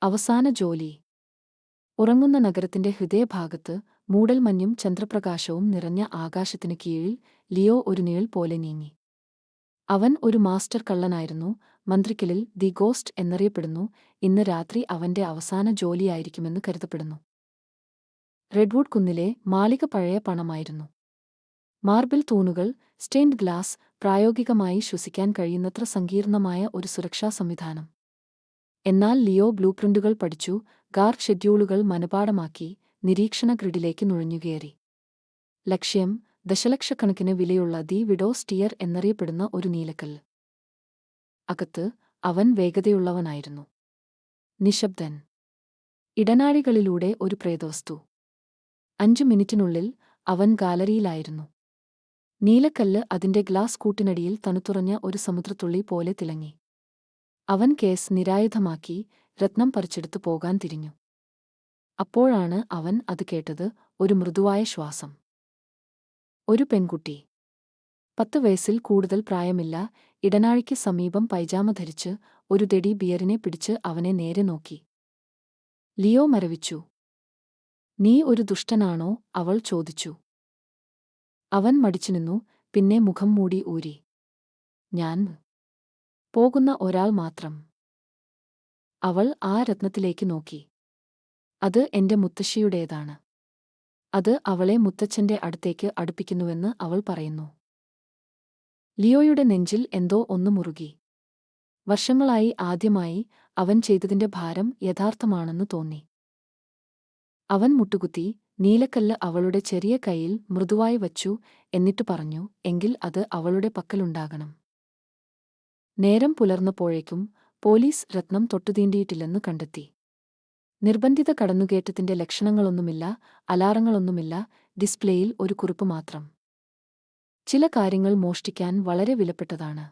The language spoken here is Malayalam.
അവസാന ജോലി. ഉറങ്ങുന്ന നഗരത്തിന്റെ ഹൃദയഭാഗത്ത് മൂടൽമഞ്ഞും ചന്ദ്രപ്രകാശവും നിറഞ്ഞ ആകാശത്തിനു കീഴിൽ ലിയോ ഒരു നിഴൽ പോലെ നീങ്ങി. അവൻ ഒരു മാസ്റ്റർ കള്ളനായിരുന്നു, മന്ത്രിക്കലിൽ ദി ഗോസ്റ്റ് എന്നറിയപ്പെടുന്നു. ഇന്ന് രാത്രി അവന്റെ അവസാന ജോലിയായിരിക്കുമെന്ന് കരുതപ്പെടുന്നു. റെഡ്വുഡ് കുന്നിലെ മാളിക പഴയ പണമായിരുന്നു. മാർബിൾ തൂണുകൾ, സ്റ്റെയിൻഡ് ഗ്ലാസ്, പ്രായോഗികമായി ശ്വസിക്കാൻ കഴിയുന്നത്ര സങ്കീർണമായ ഒരു സുരക്ഷാ സംവിധാനം. എന്നാൽ ലിയോ ബ്ലൂപ്രിന്റുകൾ പഠിച്ചു, ഗാർഡ് ഷെഡ്യൂളുകൾ മനപാഠമാക്കി, നിരീക്ഷണ ഗ്രിഡിലേക്ക് നുഴഞ്ഞുകയറി. ലക്ഷ്യം ദശലക്ഷക്കണക്കിന് വിലയുള്ള ദി വിഡോ സ്റ്റിയർ എന്നറിയപ്പെടുന്ന ഒരു നീലക്കല്ല്. അകത്ത് അവൻ വേഗതയുള്ളവനായിരുന്നു. നിശബ്ദൻ. ഇടനാഴികളിലൂടെ ഒരു പ്രേതവസ്തു. 5 മിനിറ്റിനുള്ളിൽ അവൻ ഗാലറിയിലായിരുന്നു. നീലക്കല്ല് അതിന്റെ ഗ്ലാസ് കൂട്ടിനടിയിൽ തണുത്തുറഞ്ഞ ഒരു സമുദ്രത്തുള്ളി പോലെ തിളങ്ങി. അവൻ കേസ് നിരായുധമാക്കി രത്നം പറിച്ചെടുത്തു പോകാൻ തിരിഞ്ഞു. അപ്പോഴാണ് അവൻ അത് കേട്ടത്, ഒരു മൃദുവായ ശ്വാസം. ഒരു പെൺകുട്ടി. 10 വയസ്സിൽ കൂടുതൽ പ്രായമില്ല, ഇടനാഴിക്ക് സമീപം പൈജാമ ധരിച്ച്, ഒരു ടെഡി ബിയറിനെ പിടിച്ച് അവനെ നേരെ നോക്കി. ലിയോ മരവിച്ചു. നീ ഒരു ദുഷ്ടനാണോ? അവൾ ചോദിച്ചു. അവൻ മടിച്ചുനിന്നു, പിന്നെ മുഖം മൂടി ഊരി. ഞാൻ പോകുന്ന ഒരാൾ മാത്രം. അവൾ ആ രത്നത്തിലേക്ക് നോക്കി. അത് എന്റെ മുത്തശ്ശിയുടേതാണ്. അത് അവളെ മുത്തച്ഛന്റെ അടുത്തേക്ക് അടുപ്പിക്കുന്നുവെന്ന് അവൾ പറയുന്നു. ലിയോയുടെ നെഞ്ചിൽ എന്തോ ഒന്ന് മുറുകി. വർഷങ്ങളായി ആദ്യമായി അവൻ ചെയ്തതിന്റെ ഭാരം യഥാർത്ഥമാണെന്ന് തോന്നി. അവൻ മുട്ടുകുത്തി, നീലക്കല്ല് അവളുടെ ചെറിയ കൈയിൽ മൃദുവായി വച്ചു, എന്നിട്ട് പറഞ്ഞു, എങ്കിൽ അത് അവളുടെ പക്കലുണ്ടാകണം. നേരം പുലർന്നപ്പോഴേക്കും പോലീസ് രത്നം തൊട്ടുതീണ്ടിയിട്ടില്ലെന്ന് കണ്ടെത്തി. നിർബന്ധിത കടന്നുകയറ്റത്തിന്റെ ലക്ഷണങ്ങളൊന്നുമില്ല, അലാറങ്ങളൊന്നുമില്ല, ഡിസ്പ്ലേയിൽ ഒരു കുറിപ്പ് മാത്രം. ചില കാര്യങ്ങൾ മോഷ്ടിക്കാൻ വളരെ വിലപ്പെട്ടതാണ്.